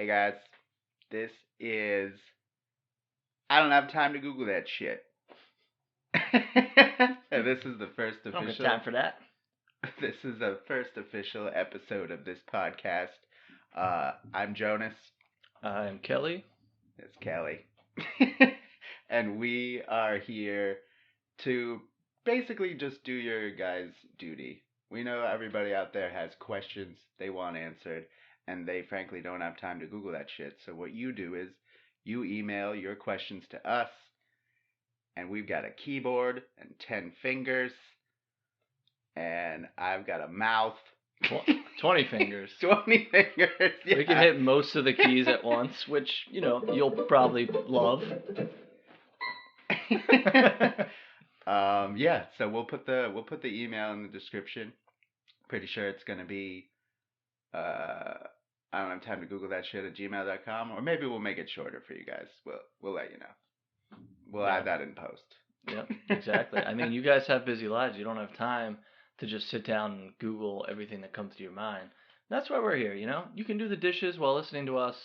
Hey guys, this is. I don't have time to Google that shit. And this is the first I don't have official. time for that. This is the first official episode of this podcast. I'm Jonas. I'm Kelly. It's Kelly. And we are here to basically just do your guys' duty. We know everybody out there has questions they want answered, and they frankly don't have time to Google that shit. So what you do is you email your questions to us, and we've got a keyboard and 10 fingers, and I've got a mouth. 20 fingers. 20 fingers. Yeah. We can hit most of the keys at once, which, you'll probably love. Yeah, so we'll put the email in the description. Pretty sure it's gonna be I don't have time to Google that shit at gmail.com, or maybe we'll make it shorter for you guys. We'll let you know. We'll add that in post. Yep, exactly. I mean, you guys have busy lives. You don't have time to just sit down and Google everything that comes to your mind. That's why we're here, You can do the dishes while listening to us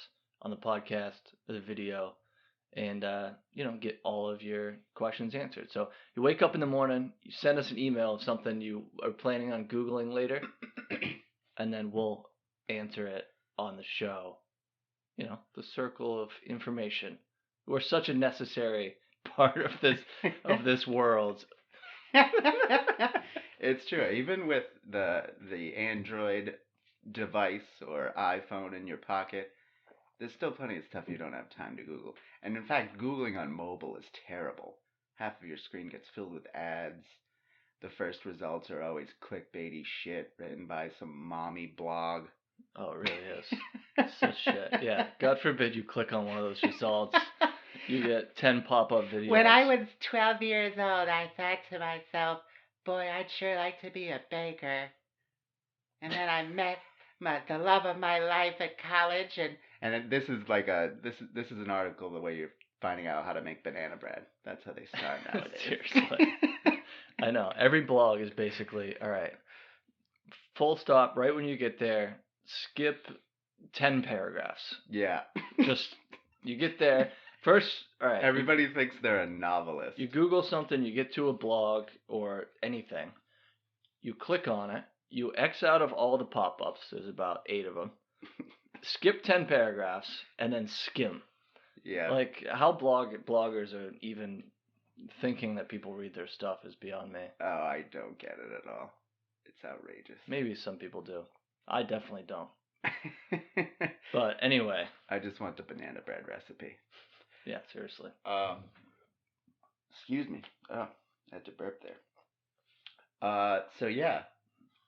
on the podcast or the video and, get all of your questions answered. So you wake up in the morning, you send us an email of something you are planning on Googling later, and then we'll answer it on the show. The circle of information. We're such a necessary part of this world. It's true. Even with the Android device or iPhone in your pocket, there's still plenty of stuff you don't have time to Google. And in fact, Googling on mobile is terrible. Half of your screen gets filled with ads. The first results are always clickbaity shit written by some mommy blog. Oh, it really is. Such shit. Yeah. God forbid you click on one of those results. You get 10 pop-up videos. When I was 12 years old, I thought to myself, boy, I'd sure like to be a baker. And then I met the love of my life at college, and this is like this is an article the way you're finding out how to make banana bread. That's how they start nowadays. Seriously. I know. Every blog is basically, all right, full stop, right when you get there, skip 10 paragraphs. Yeah. Just, you get there. First, all right. Everybody thinks they're a novelist. You Google something, you get to a blog or anything. You click on it. You X out of all the pop-ups. There's about 8 of them. Skip 10 paragraphs and then skim. Yeah. Like, how bloggers are even thinking that people read their stuff is beyond me. Oh, I don't get it at all. It's outrageous. Maybe some people do. I definitely don't. But anyway. I just want the banana bread recipe. Yeah, seriously. Excuse me. Oh, I had to burp there. So yeah.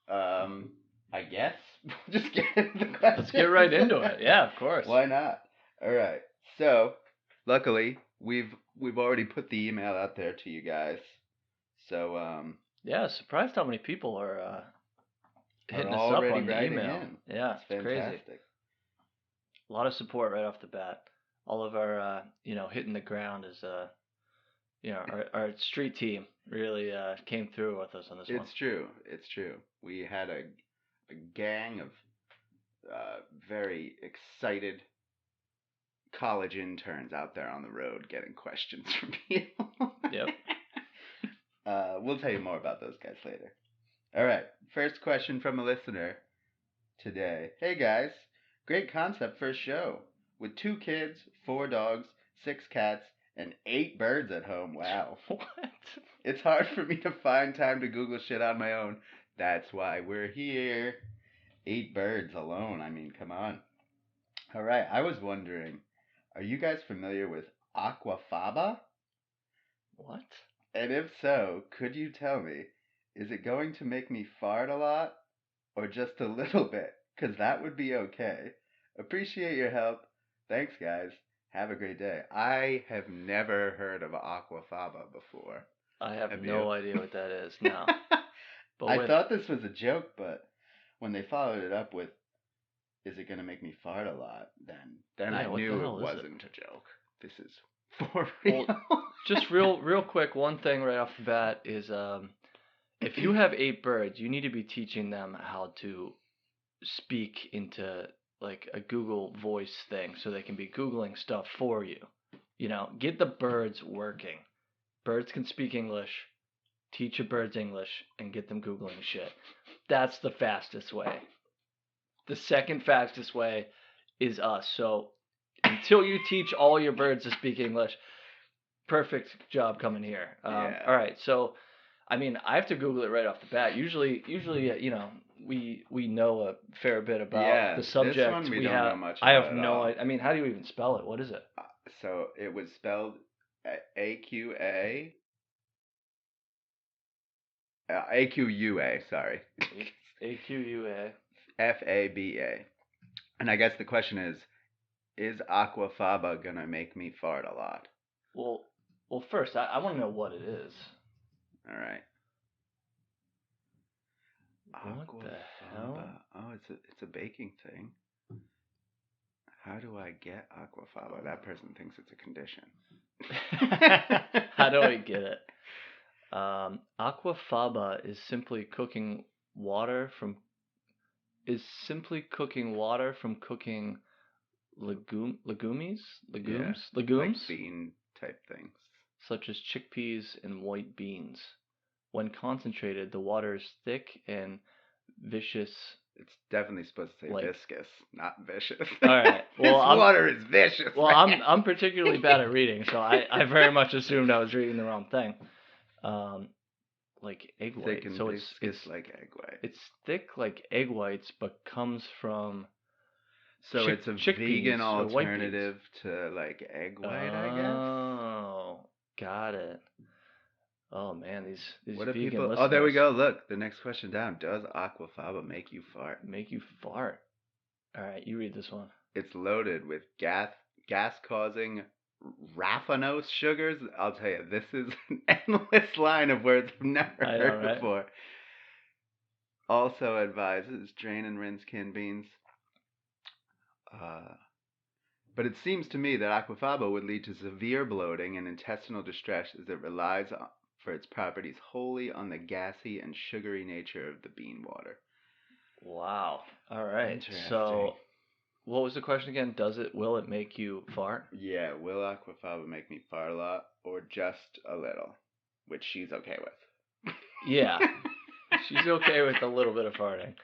I guess we'll just get into the question. Let's get right into it. Yeah, of course. Why not? All right. So, luckily, we've already put the email out there to you guys. So, yeah, surprised how many people are hitting us up on the email. In. Yeah, it's crazy. A lot of support right off the bat. All of our, hitting the ground is, our street team really came through with us on this one. It's true. It's true. We had a gang of very excited college interns out there on the road getting questions from people. Yep. We'll tell you more about those guys later. All right. First question from a listener today. Hey guys, great concept for a show. With 2 kids, 4 dogs, 6 cats, and 8 birds at home. Wow. What? It's hard for me to find time to Google shit on my own. That's why we're here. 8 birds alone. I mean, come on. All right. I was wondering, are you guys familiar with Aquafaba? What? And if so, could you tell me, is it going to make me fart a lot or just a little bit? Because that would be okay. Appreciate your help. Thanks, guys. Have a great day. I have never heard of Aquafaba before. I have no idea what that is. No. But I thought this was a joke, but when they followed it up with, is it going to make me fart a lot? Then I knew it wasn't a joke. This is for real. Well, just real quick, one thing right off the bat is if you have 8 birds, you need to be teaching them how to speak into like a Google Voice thing so they can be Googling stuff for you. You know, get the birds working. Birds can speak English. Teach your birds English and get them Googling shit. That's the fastest way. The second fastest way is us. So until you teach all your birds to speak English, perfect job coming here. Yeah. All right. So, I mean, I have to Google it right off the bat. Usually, you know, we know a fair bit about the subject. This one we don't know much I about have at no all. idea. I mean, how do you even spell it? What is it? So it was spelled AQA. AQUA, sorry. AQUA. FABA. And I guess the question is Aquafaba gonna make me fart a lot? Well, first, I want to know what it is. All right. What the hell? Oh, it's a baking thing. How do I get Aquafaba? That person thinks it's a condition. How do I get it? Aquafaba is simply cooking water from cooking legumes, Like bean type things. such as chickpeas and white beans. When concentrated, the water is thick and viscous. It's definitely supposed to say Like- viscous, not vicious. All right. Well, this water is vicious. Well, man. I'm particularly bad at reading, so I very much assumed I was reading the wrong thing. Like egg thick white. and So viscous it's like egg white. it's thick like egg whites, but comes from So it's a chickpeas vegan or white beans. alternative to like egg white, I guess. Oh, got it. Oh man, these What do vegan people? listeners Oh, there we go. Look, the next question down. Does Aquafaba make you fart? make you fart. All right, you read this one. It's loaded with gas-causing raffinose sugars. I'll tell you, this is an endless line of words I've never I know, heard right? before. Also advises drain and rinse canned beans. But it seems to me that Aquafaba would lead to severe bloating and intestinal distress as it relies for its properties wholly on the gassy and sugary nature of the bean water. Wow. All right. Interesting. So, what was the question again? Will it make you fart? Yeah, will Aquafaba make me fart a lot or just a little? Which she's okay with. Yeah. She's okay with a little bit of farting.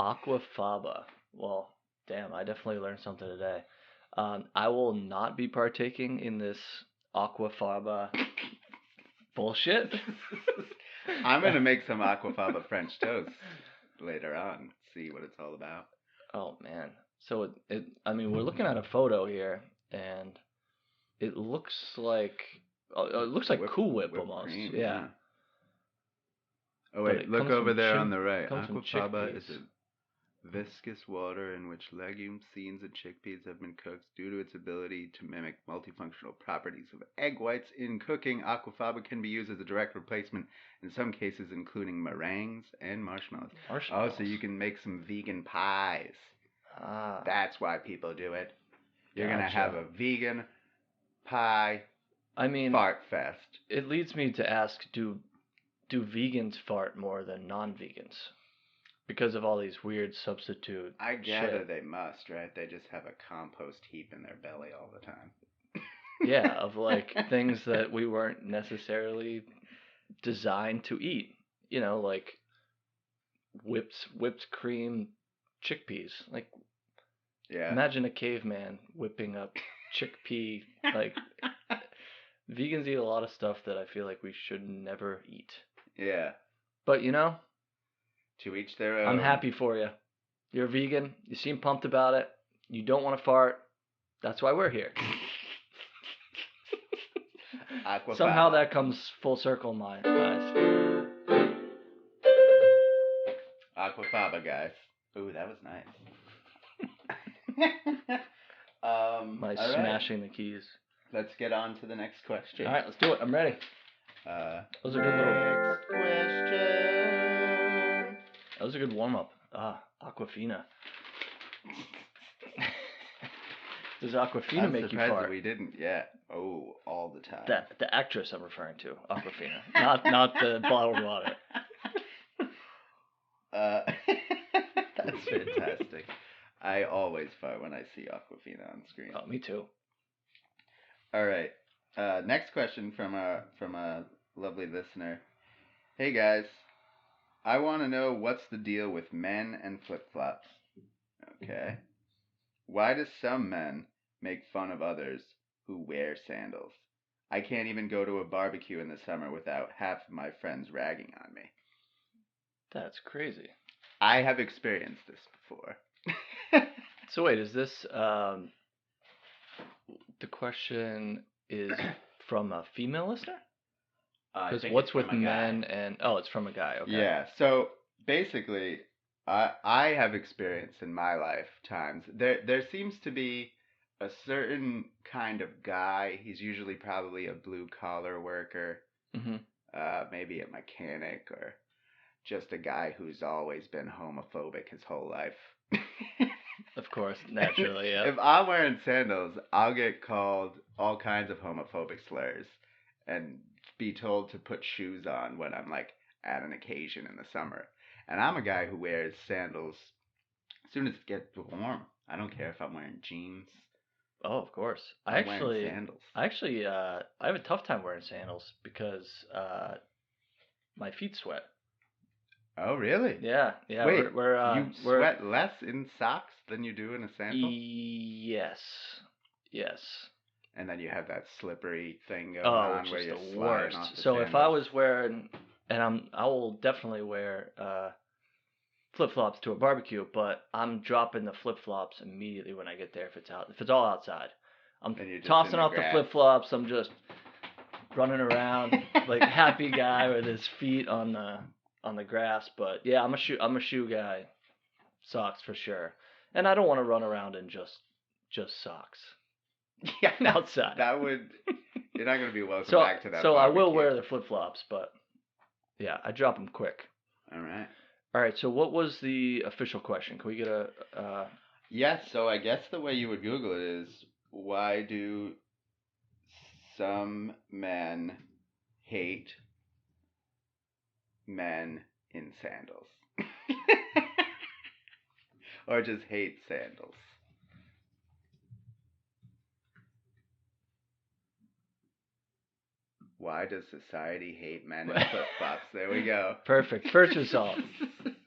Aquafaba. Well, damn, I definitely learned something today. I will not be partaking in this Aquafaba bullshit. I'm going to make some Aquafaba French toast later on. See what it's all about. Oh, man. So, I mean, we're looking at a photo here, and it looks like Cool Whip almost. Cream, yeah. Oh, But wait, it look comes over from there on the right. comes from Aquafaba is chickpeas. a viscous water in which legumes, beans, and chickpeas have been cooked. Due to its ability to mimic multifunctional properties of egg whites in cooking, Aquafaba can be used as a direct replacement in some cases, including meringues and marshmallows. Oh, so you can make some vegan pies. Ah. That's why people do it. You're going to Gotcha. have a vegan pie fart fest. It leads me to ask, do vegans fart more than non-vegans? Because of all these weird substitute I gather shit. they must, right? They just have a compost heap in their belly all the time. Yeah, of like things that we weren't necessarily designed to eat. You know, like whipped cream chickpeas. Like, Yeah. imagine a caveman whipping up chickpea. Like, vegans eat a lot of stuff that I feel like we should never eat. Yeah. But, you know, to each their own. I'm happy for you. You're a vegan. You seem pumped about it. You don't want to fart. That's why we're here. Aquafaba. Somehow that comes full circle in my eyes. Aquafaba, guys. Ooh, that was nice. My all smashing the keys. Let's get on to the next question. All right, let's do it. I'm ready. Those are good little. Next question. That was a good warm up. Aquafina. Does Aquafina make you fart? That we didn't yet. Oh, all the time. The actress I'm referring to, Aquafina, not the bottled water. That's fantastic. I always fart when I see Aquafina on screen. Oh, me too. All right. Next question from a lovely listener. Hey guys, I want to know what's the deal with men and flip flops. Okay. Why do some men make fun of others who wear sandals? I can't even go to a barbecue in the summer without half of my friends ragging on me. That's crazy. I have experienced this before. So wait, is this the question is from a female listener? Because what's with men and it's from a guy. Okay. Yeah. So basically, I have experienced in my lifetimes there seems to be a certain kind of guy. He's usually probably a blue collar worker, Mm-hmm. maybe a mechanic or just a guy who's always been homophobic his whole life. Of course, naturally, yeah. If I'm wearing sandals, I'll get called all kinds of homophobic slurs and be told to put shoes on when I'm like at an occasion in the summer. And I'm a guy who wears sandals as soon as it gets warm. I don't care if I'm wearing jeans. Oh, of course. I'm wearing sandals. I have a tough time wearing sandals because my feet sweat. Oh, really? Yeah. Wait, we're you sweat less in socks than you do in a sandal? Yes. And then you have that slippery thing going Oh, on which where is you're the sliding worst. off the So sandals. if I was wearing, and I will definitely wear flip flops to a barbecue, but I'm dropping the flip flops immediately when I get there if it's all outside. I'm tossing off the flip flops. I'm just running around like a happy guy with his feet on the grass. But yeah, I'm a shoe guy. Socks for sure. And I don't want to run around in just socks. Yeah, outside. You're not going to be welcome back to that. So barbecue. I will wear the flip flops, but yeah, I drop them quick. All right. So what was the official question? Can we get a? Yes. So I guess the way you would Google it is, why do some men hate men in sandals, or just hate sandals? Why does society hate men in flip-flops? There we go. Perfect. First result.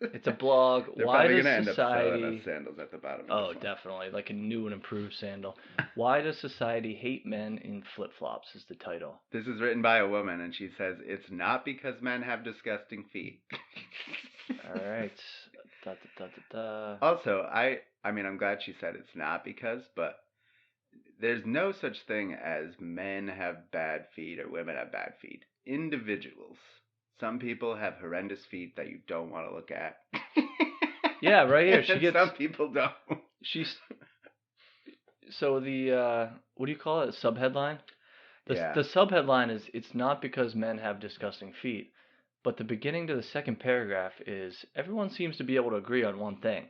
It's a blog. They're Why probably does gonna society... end up selling us sandals at the bottom of this one. Definitely. Like a new and improved sandal. Why does society hate men in flip-flops is the title. This is written by a woman, and she says, it's not because men have disgusting feet. All right. Also, I mean, I'm glad she said it's not because, but there's no such thing as men have bad feet or women have bad feet. Individuals. Some people have horrendous feet that you don't want to look at. Yeah, right here. Some people don't. So the what do you call it? Subheadline? Yeah. The subheadline is, it's not because men have disgusting feet, but the beginning to the second paragraph is, everyone seems to be able to agree on one thing.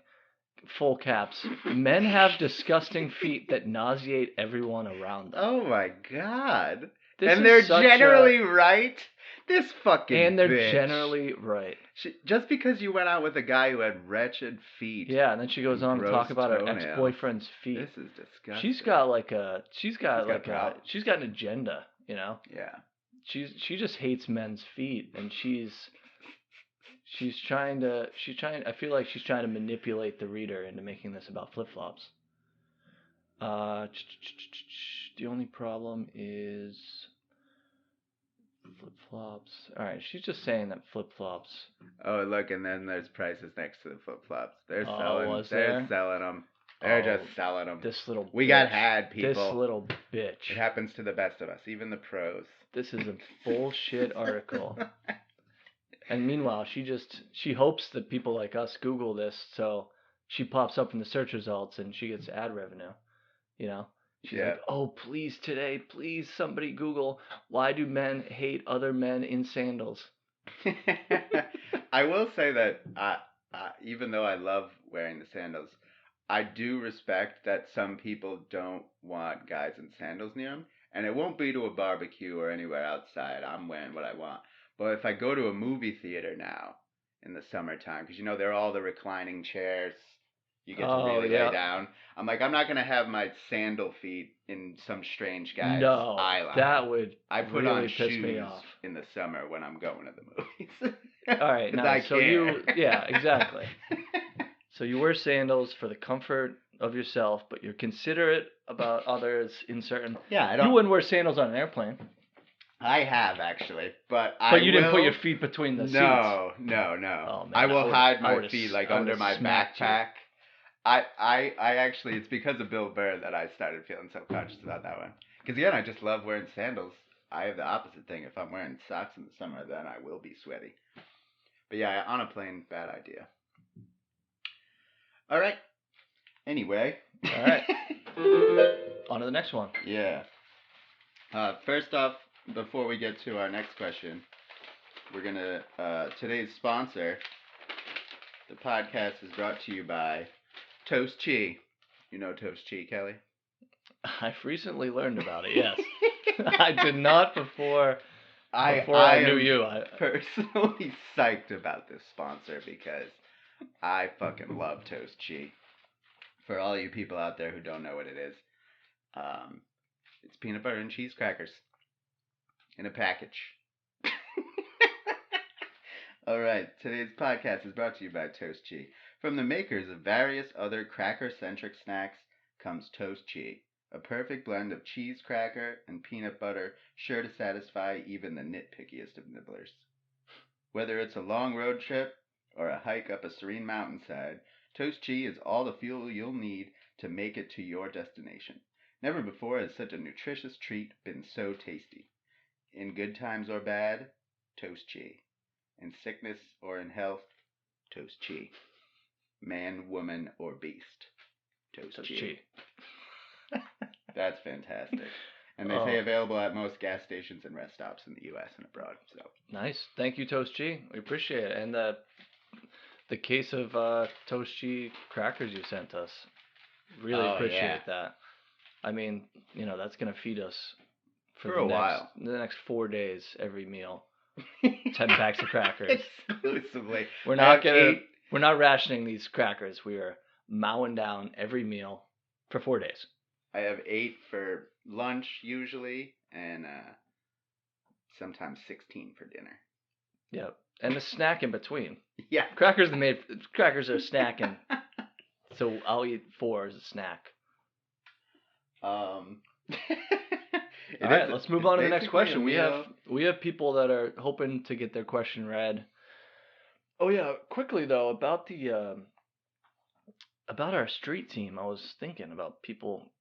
Full caps. Men have disgusting feet that nauseate everyone around them. Oh my god. And they're generally right? This fucking And they're bitch. generally right. Just because you went out with a guy who had wretched feet. Yeah, and then she goes on to talk about her ex-boyfriend's feet. This is disgusting. She's got an agenda, you know? Yeah. She just hates men's feet, and I feel like she's trying to manipulate the reader into making this about flip-flops. The only problem is flip-flops. Alright, she's just saying that flip-flops. Oh, look, and then there's prices next to the flip-flops. They're selling them. They're just selling them. We got had, people. This little bitch. It happens to the best of us, even the pros. This is a bullshit article. And meanwhile, she hopes that people like us Google this, so she pops up in the search results and she gets ad revenue. You know? She's like, oh, please somebody Google, why do men hate other men in sandals? I will say that even though I love wearing the sandals, I do respect that some people don't want guys in sandals near them. And it won't be to a barbecue or anywhere outside. I'm wearing what I want. But if I go to a movie theater now in the summertime, because there are all the reclining chairs, You get to Oh really lay yeah. down. I'm like, I'm not gonna have my sandal feet in some strange guy's No, eye line. that would I put on really piss me shoes off. in the summer when I'm going to the movies. All right, Because I nice. So care. yeah, exactly. So you wear sandals for the comfort of yourself, but you're considerate about others in certain. Yeah, I You don't. wouldn't wear sandals on an airplane, I have actually, but I but you didn't put will. your feet between the seats. No, no, no. Oh man, I will hide I my would've feet like I under would've my smacked you. backpack. I actually, it's because of Bill Burr that I started feeling self-conscious about that one. Because again, I just love wearing sandals. I have the opposite thing. If I'm wearing socks in the summer, then I will be sweaty. But yeah, on a plane, bad idea. All right. Anyway. All right. On to the next one. Yeah. First off, before we get to our next question, we're gonna today's sponsor. The podcast is brought to you by Toast Chi. You know Toast Chi, Kelly? I've recently learned about it. Yes, I did not before. I knew am you. personally psyched about this sponsor because I fucking love Toast Chi. For all you people out there who don't know what it is, it's peanut butter and cheese crackers in a package. All right, today's podcast is brought to you by Toast Chi. From the makers of various other cracker-centric snacks comes Toast Chi, a perfect blend of cheese cracker and peanut butter, sure to satisfy even the nitpickiest of nibblers. Whether it's a long road trip or a hike up a serene mountainside, Toast Chi is all the fuel you'll need to make it to your destination. Never before has such a nutritious treat been so tasty. In good times or bad, Toast Chi. In sickness or in health, Toast Chi. Man, woman, or beast, Toast Chi. That's fantastic. And they say available at most gas stations and rest stops in the U.S. and abroad. So nice. Thank you, Toast Chi. We appreciate it. And the case of Toast Chi crackers you sent us, really appreciate that. I mean, that's gonna feed us for a while. The next 4 days, every meal. 10 packs of crackers. Exclusively. We're not rationing these crackers. We are mowing down every meal for 4 days. I have 8 for lunch usually, and sometimes 16 for dinner. Yep, and a snack in between. Yeah, crackers are snacking, so I'll eat 4 as a snack. All right, let's move on to the next question. We have people that are hoping to get their question read. Oh yeah, quickly though about about our street team. I was thinking about people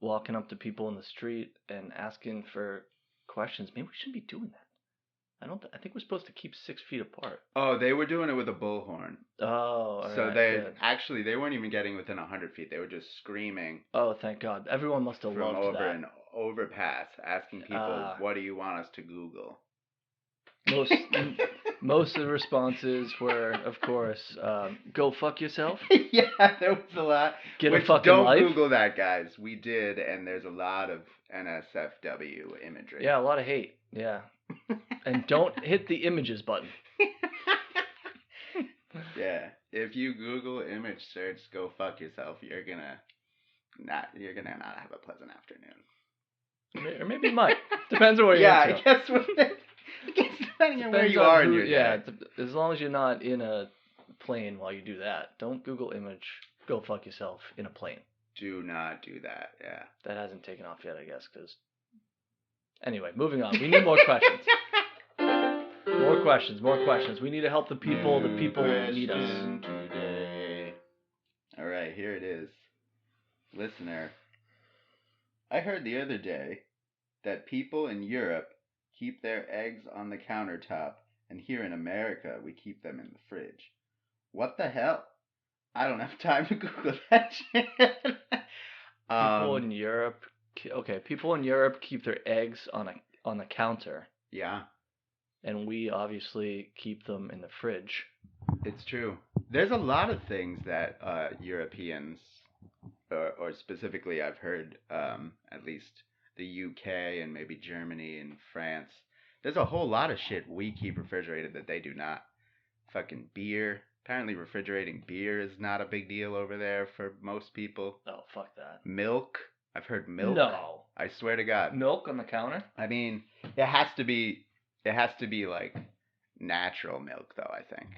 walking up to people in the street and asking for questions. Maybe we shouldn't be doing that. I think we're supposed to keep 6 feet apart. Oh, they were doing it with a bullhorn. Oh, so right, they weren't even getting within 100 feet. They were just screaming. Oh, thank God! Everyone must have loved over that. an overpass, asking people, "What do you want us to Google?" Most of the responses were, of course, "Go fuck yourself." Yeah, there was a lot. Get a fucking don't life. Google that, guys. We did, and there's a lot of NSFW imagery. Yeah, a lot of hate. Yeah. And don't hit the images button. Yeah, if you Google image search "go fuck yourself," you're gonna not have a pleasant afternoon. Or maybe you might. Depends on where you're into. I guess depending on where you are in your day. As long as you're not in a plane while you do that. Don't Google image "go fuck yourself" in a plane. Do not do that. Yeah. That hasn't taken off yet, I guess. Because anyway, moving on. We need more questions. More questions. We need to help the people. The people need us. Today. All right, here it is. Listener, I heard the other day that people in Europe keep their eggs on the countertop, and here in America, we keep them in the fridge. What the hell? I don't have time to Google that shit. People in Europe, people in Europe keep their eggs on the counter. Yeah. And we obviously keep them in the fridge. It's true. There's a lot of things that Europeans, or specifically I've heard, at least the UK and maybe Germany and France, there's a whole lot of shit we keep refrigerated that they do not. Fucking beer, Apparently, refrigerating beer is not a big deal over there for most people. Oh, fuck that. Milk. I've heard milk. No. I swear to God. Milk on the counter? I mean, it has to be. It has to be like natural milk, though. I think.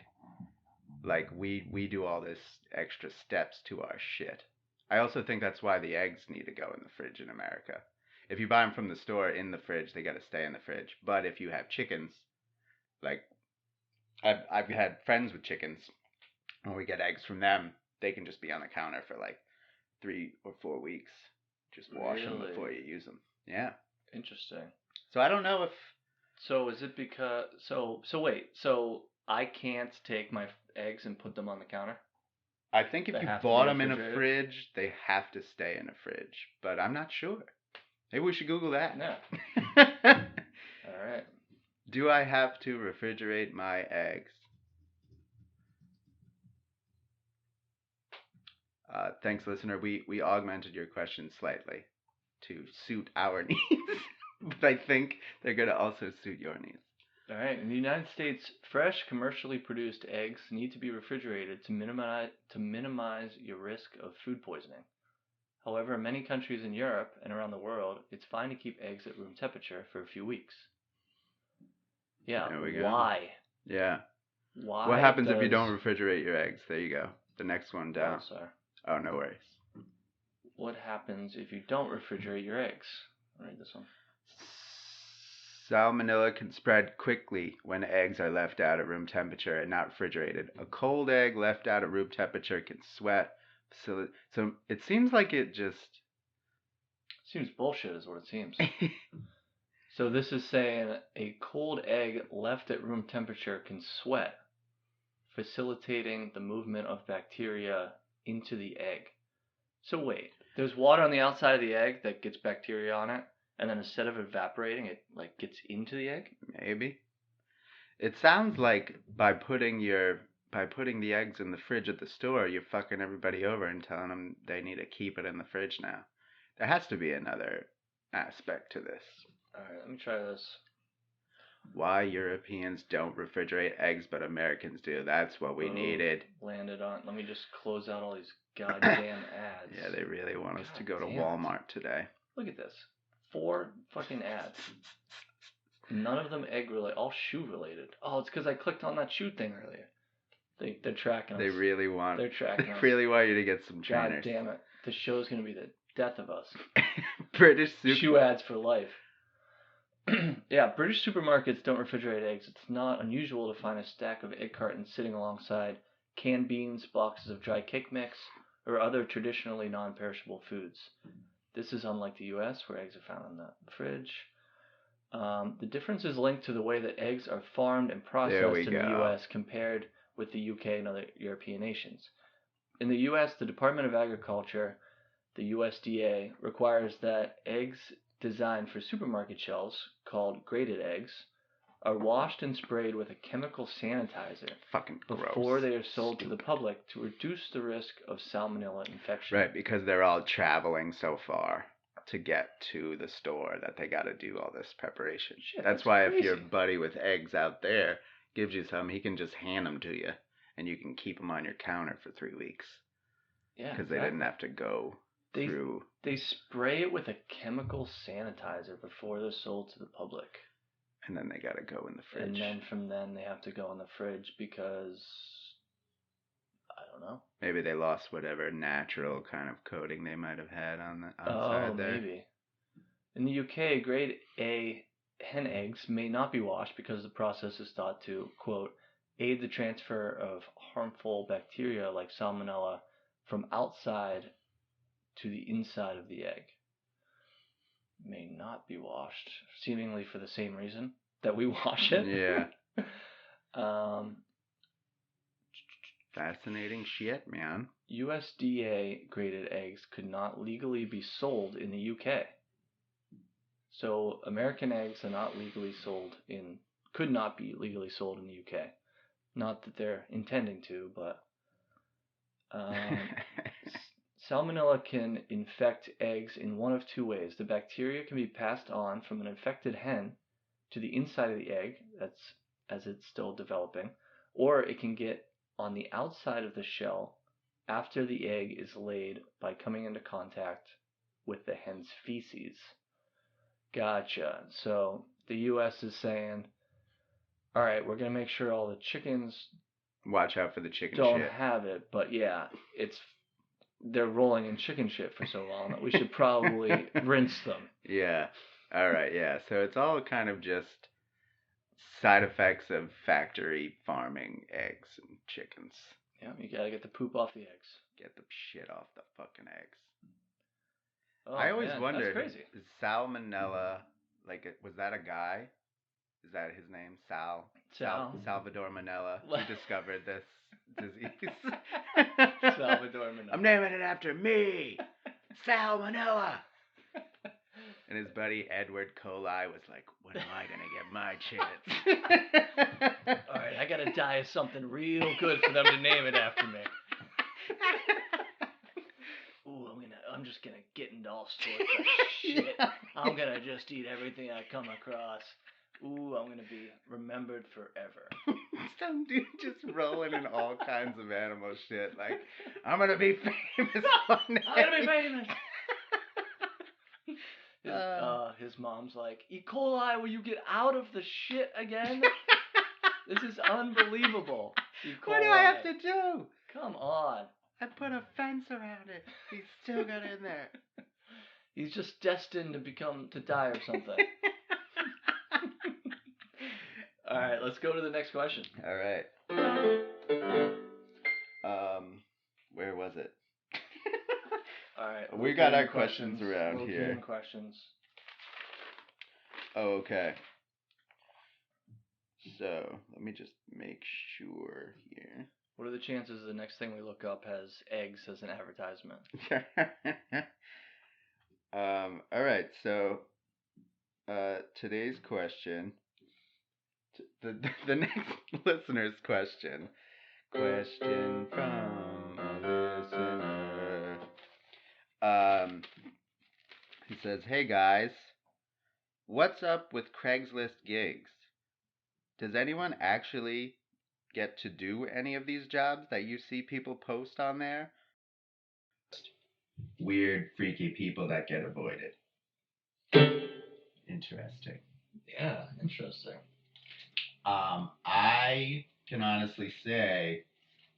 Like we do all this extra steps to our shit. I also think that's why the eggs need to go in the fridge in America. If you buy them from the store in the fridge, they got to stay in the fridge. But if you have chickens, like I've had friends with chickens, when we get eggs from them, they can just be on the counter for like 3 or 4 weeks. Just wash them before you use them. Yeah. Interesting. So I don't know if. So is it because wait, so I can't take my eggs and put them on the counter? I think if They you have to bought be them in a refrigerated? fridge, they have to stay in a fridge. But I'm not sure. Maybe we should Google that. No. All right. Do I have to refrigerate my eggs? Thanks, listener. We augmented your question slightly to suit our needs, but I think they're going to also suit your needs. All right. In the United States, fresh, commercially produced eggs need to be refrigerated to minimize your risk of food poisoning. However, in many countries in Europe and around the world, it's fine to keep eggs at room temperature for a few weeks. Yeah. There we go. Why? Yeah. Why? What happens if you don't refrigerate your eggs? There you go. The next one down. Oh, sorry. Oh, no worries. What happens if you don't refrigerate your eggs? I'll read this one. Salmonella can spread quickly when eggs are left out at room temperature and not refrigerated. A cold egg left out at room temperature can sweat. So it seems like it just. Seems bullshit is what it seems. So this is saying a cold egg left at room temperature can sweat, facilitating the movement of bacteria into the egg. So wait, there's water on the outside of the egg that gets bacteria on it, and then instead of evaporating, it like gets into the egg? Maybe. It sounds like by putting the eggs in the fridge at the store, you're fucking everybody over and telling them they need to keep it in the fridge now. There has to be another aspect to this. Alright, let me try this. Why Europeans don't refrigerate eggs but Americans do. That's what we needed. Landed on. Let me just close out all these goddamn ads. Yeah, they really want us to go to Walmart today. Look at this. 4 fucking ads. None of them egg related. All shoe related. Oh, it's because I clicked on that shoe thing earlier. They're tracking us. They really want. They're tracking us. Really want you to get some trainers. God damn it! This show's gonna be the death of us. British shoe ads for life. Yeah, British supermarkets don't refrigerate eggs. It's not unusual to find a stack of egg cartons sitting alongside canned beans, boxes of dry cake mix, or other traditionally non-perishable foods. This is unlike the U.S., where eggs are found in the fridge. The difference is linked to the way that eggs are farmed and processed in the U.S. compared with the U.K. and other European nations. In the U.S., the Department of Agriculture, the USDA, requires that eggs designed for supermarket shelves, called graded eggs, are washed and sprayed with a chemical sanitizer before they are sold to the public to reduce the risk of salmonella infection. Right, because they're all traveling so far to get to the store that they got to do all this preparation. Shit, that's why crazy. If your buddy with eggs out there gives you some, he can just hand them to you, and you can keep them on your counter for 3 weeks. Yeah, because they didn't have to go through. They spray it with a chemical sanitizer before they're sold to the public. And then they got to go in the fridge. And then from then they have to go in the fridge because, I don't know. Maybe they lost whatever natural kind of coating they might have had on the outside there. Maybe. In the UK, grade A hen eggs may not be washed because the process is thought to, quote, aid the transfer of harmful bacteria like salmonella from outside to the inside of the egg. May not be washed, seemingly for the same reason that we wash it. Yeah. Fascinating shit, man. USDA graded eggs could not legally be sold in the UK. So American eggs are not legally sold could not be legally sold in the UK. Not that they're intending to, but salmonella can infect eggs in one of 2 ways. The bacteria can be passed on from an infected hen to the inside of the egg, that's as it's still developing, or it can get on the outside of the shell after the egg is laid by coming into contact with the hen's feces. Gotcha. So the U.S. is saying, all right, we're going to make sure all the chickens Watch out for the chicken don't shit. have it. But yeah, they're rolling in chicken shit for so long that we should probably rinse them. Yeah. All right. Yeah. So it's all kind of just side effects of factory farming eggs and chickens. Yeah, you got to get the poop off the eggs. Get the shit off the fucking eggs. Oh, I always man, wondered, that's crazy. is salmonella, was that a guy? Is that his name? Salvador Manella, who discovered this disease. Salvador Manella. I'm naming it after me, Salmonella. And his buddy Edward Coli was like, when am I gonna get my chance? All right, I gotta die of something real good for them to name it after me. Ooh, I'm just gonna get into all sorts of shit. I'm gonna just eat everything I come across. Ooh, I'm gonna be remembered forever. Some dude just rolling in all kinds of animal shit. Like, I'm gonna be famous one day. I'm gonna be famous. His mom's like, E. coli, will you get out of the shit again? This is unbelievable. E. coli. What do I have to do? Come on. I put a fence around it. He's still got in there. He's just destined to die of something. All right, let's go to the next question. All right. Where was it? All right. We got our questions around here. Questions. Oh, okay. So, let me just make sure here. What are the chances the next thing we look up has eggs as an advertisement? All right. So, today's question, the next listener's question from a listener. He says, "Hey guys, what's up with Craigslist gigs? Does anyone actually get to do any of these jobs that you see people post on there? Weird, freaky people that get avoided." Interesting. Yeah, interesting. I can honestly say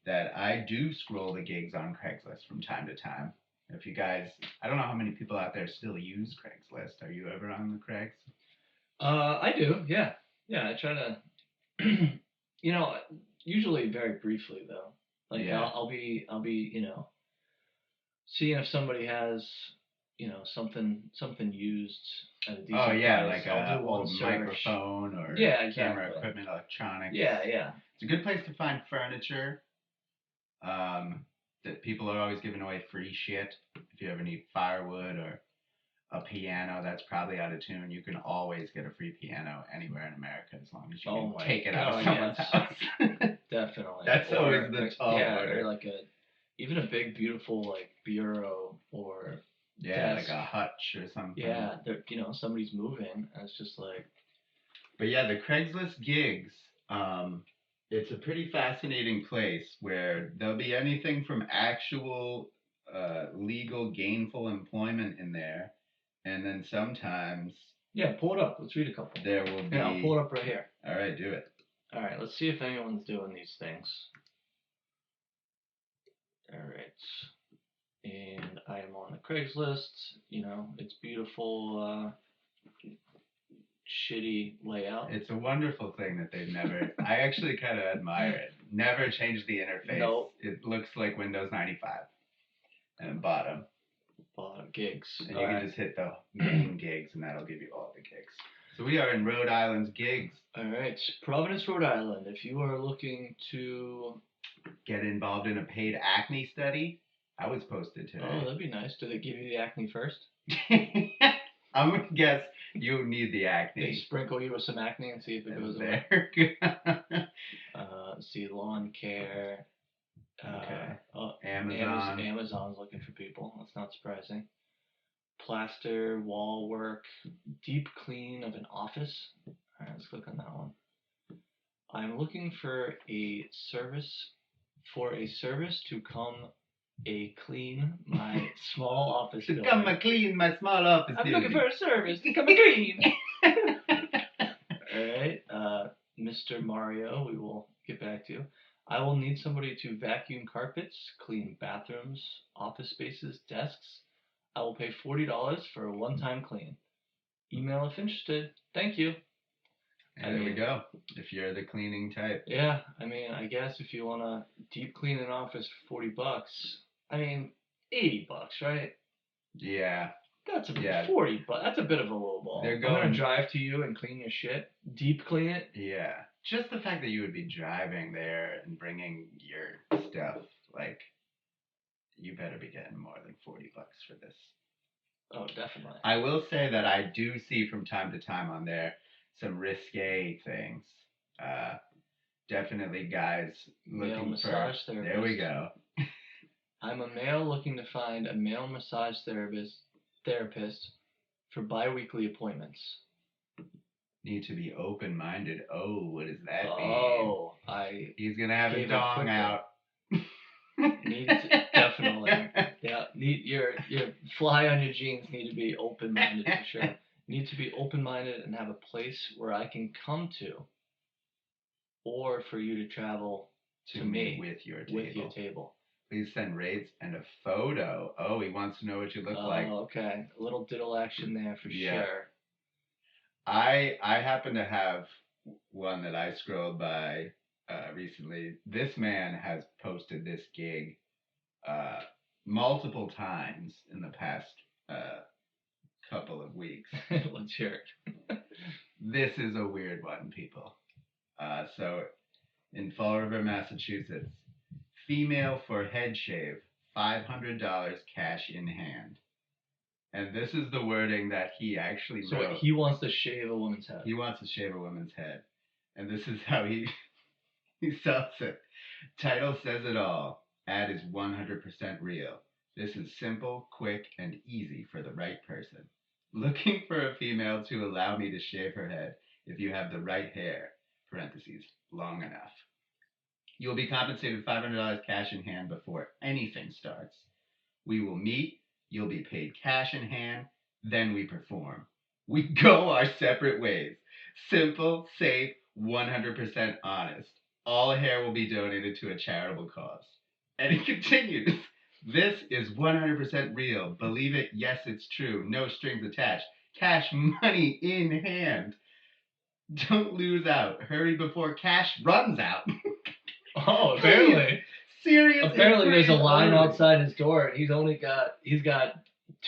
that I do scroll the gigs on Craigslist from time to time. If you guys, I don't know how many people out there still use Craigslist. Are you ever on the Craigs? I do. Yeah. Yeah, I try to, usually very briefly though. Like Yeah. I'll be, seeing if somebody has, something used at a decent price. Oh yeah, like I'll a do one old search. microphone or camera equipment, electronics. Yeah, yeah. It's a good place to find furniture. That people are always giving away free shit. If you ever need firewood or a piano that's probably out of tune, you can always get a free piano anywhere in America as long as you can take it out of someone's house. Definitely. That's always the tall order. Or like even a big beautiful like bureau or desk. Like a hutch or something. Yeah, somebody's moving and it's just like. But yeah, the Craigslist gigs, it's a pretty fascinating place where there'll be anything from actual legal gainful employment in there, and then sometimes. Yeah, pull it up. Let's read a couple. There will be. Yeah, I'll pull it up right here. All right, do it. All right, let's see if anyone's doing these things. All right. And I am on the Craigslist. It's beautiful, shitty layout. It's a wonderful thing that they've never. I actually kind of admire it. Never changed the interface. Nope. It looks like Windows 95. And bottom gigs. And you can just hit the main gigs, and that'll give you all the gigs. So we are in Rhode Island's gigs. All right, Providence, Rhode Island. If you are looking to get involved in a paid acne study, I was posted today. Oh, that'd be nice. Do they give you the acne first? I'm gonna guess you need the acne. They sprinkle you with some acne and see if it goes away. See lawn care. Okay. Amazon's looking for people. That's not surprising. Plaster, wall work, deep clean of an office. All right, let's click on that one. I'm looking for a service for a service to come clean my small office To building. come clean my small office I'm building. looking for a service to come clean. Alright, Mr. Mario, we will get back to you. I will need somebody to vacuum carpets, clean bathrooms, office spaces, desks. I will pay $40 for a one-time clean. Email if interested. Thank you. And there we go. If you're the cleaning type. Yeah, I mean, I guess if you want to deep clean an office for $40, I mean, $80, right? Yeah. That's $40, but that's a bit of a low ball. I'm gonna drive to you and clean your shit, deep clean it. Yeah, just the fact that you would be driving there and bringing your stuff, like, you better be getting more than $40 for this. Oh, definitely. I will say that I do see from time to time on there some risque things. Definitely guys looking massage for. therapist. There we go. I'm a male looking to find a male massage therapist for bi-weekly appointments. Need to be open-minded. Oh, what does that mean? Oh, He's gonna have a dong out. Definitely. Yeah, your fly on your jeans need to be open-minded for sure. Need to be open-minded and have a place where I can come to, or for you to travel to me with your table. Please send rates and a photo. Oh, he wants to know what you look like. Oh, okay. A little diddle action there for sure. I happen to have one that I scrolled by recently. This man has posted this gig multiple times in the past couple of weeks. Let's hear it. This is a weird one, people. So in Fall River, Massachusetts, female for head shave, $500 cash in hand. And this is the wording that he actually wrote. So he wants to shave a woman's head. He wants to shave a woman's head. And this is how he sells it. Title says it all. Ad is 100% real. This is simple, quick, and easy for the right person. Looking for a female to allow me to shave her head if you have the right hair, parentheses, long enough. You will be compensated $500 cash in hand before anything starts. We will meet, you'll be paid cash in hand, then we perform. We go our separate ways. Simple, safe, 100% honest. All hair will be donated to a charitable cause. And he continues, this is 100% real. Believe it, yes, it's true. No strings attached. Cash money in hand. Don't lose out. Hurry before cash runs out. Oh, apparently. Serious. Apparently there's a line outside his door and he's got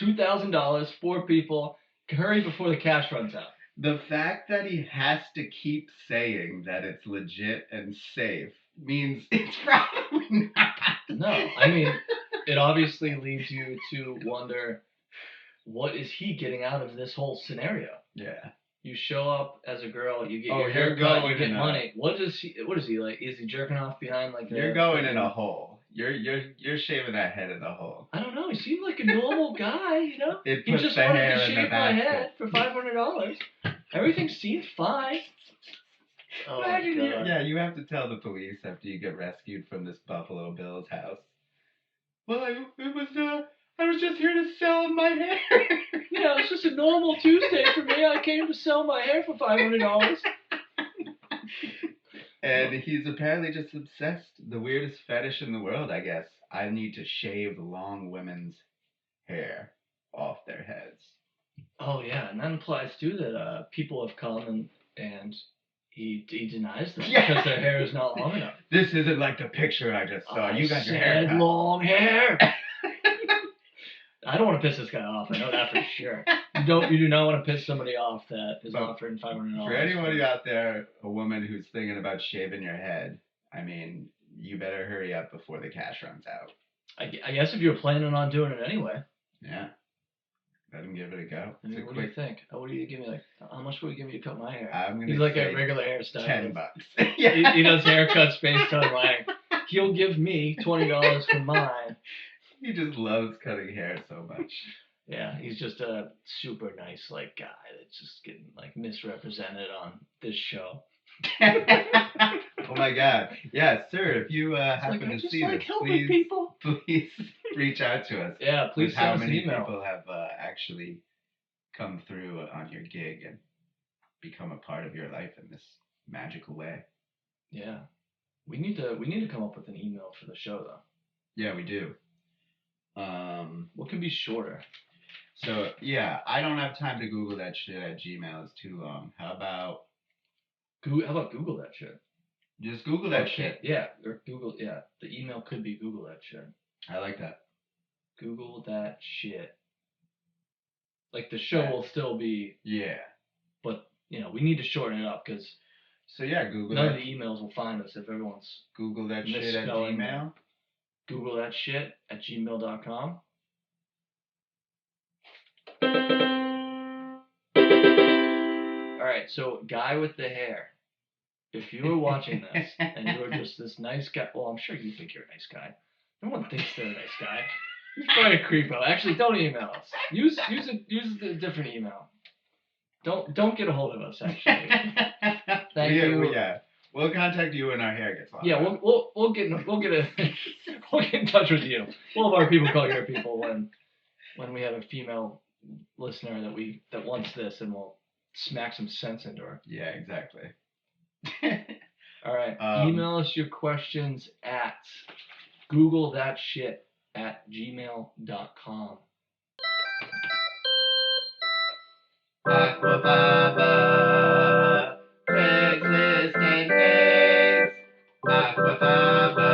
$2,000, 4 people. Hurry before the cash runs out. The fact that he has to keep saying that it's legit and safe means it's probably not. No, I mean, it obviously leads you to wonder, what is he getting out of this whole scenario? Yeah. You show up as a girl, you get your haircut, you get money. What is he like? Is he jerking off behind like You're going in a hole. You're shaving that head in the hole. I don't know. He seemed like a normal guy, you know? He just wanted to shave my head for $500. Everything seemed fine. Oh, yeah, you have to tell the police after you get rescued from this Buffalo Bills house. Well, I was just here to sell my hair. Yeah, it was just a normal Tuesday for me. I came to sell my hair for $500. And he's apparently just obsessed. The weirdest fetish in the world, I guess. I need to shave long women's hair off their heads. Oh, yeah, and that implies, too, that people have come and he denies them because their hair is not long enough. This isn't like the picture I just saw. You got your hair cut. Long hair. I don't want to piss this guy off. I know that for sure. You do not want to piss somebody off that is offering $500. For anybody out there, a woman who's thinking about shaving your head, I mean, you better hurry up before the cash runs out. I guess if you're planning on doing it anyway. Yeah. Let him give it a go. I mean, what do you think? What do you give me? Like, how much would you give me to cut my hair? I'm gonna He's like a regular hairstylist. $10. He does haircuts based on length. He'll give me $20 for mine. He just loves cutting hair so much. Yeah, he's just a super nice like guy that's just getting like misrepresented on this show. Oh my God. Yeah, sir. If you happen to see this, please, people. please reach out to us. Yeah, please with send how us an many email. people have actually come through on your gig and become a part of your life in this magical way. Yeah, we need to come up with an email for the show though. Yeah, we do. What can be shorter? So yeah, I don't have time to Google that shit at Gmail. It's too long. How about How about Google that shit? just Google that shit? Yeah, or Google. Yeah, the email could be Google that shit. I like that. Google that shit. Like the show will still be. Yeah. But we need to shorten it up because. So yeah, Google. None of the emails will find us if everyone's. Google that shit at Gmail. Google that shit at gmail.com. Alright, so guy with the hair. If you were watching this and you were just this nice guy, well, I'm sure you think you're a nice guy. No one thinks they're a nice guy. You're probably a creepo. Actually, don't email us. Use a different email. Don't get a hold of us. Actually, thank you. Yeah, we'll contact you when our hair gets long. Yeah, we'll get in touch with you. We'll have our people call your people when we have a female listener that wants this, and we'll smack some sense into her. Yeah, exactly. All right. Email us your questions at googlethatshit@gmail.com. Aquafaba, Craigslist and eggs. Aquafaba,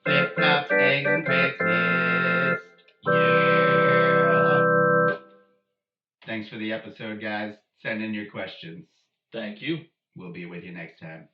flip-flops, eggs, and Craigslist. Yeah. Thanks for the episode, guys. Send in your questions. Thank you. We'll be with you next time.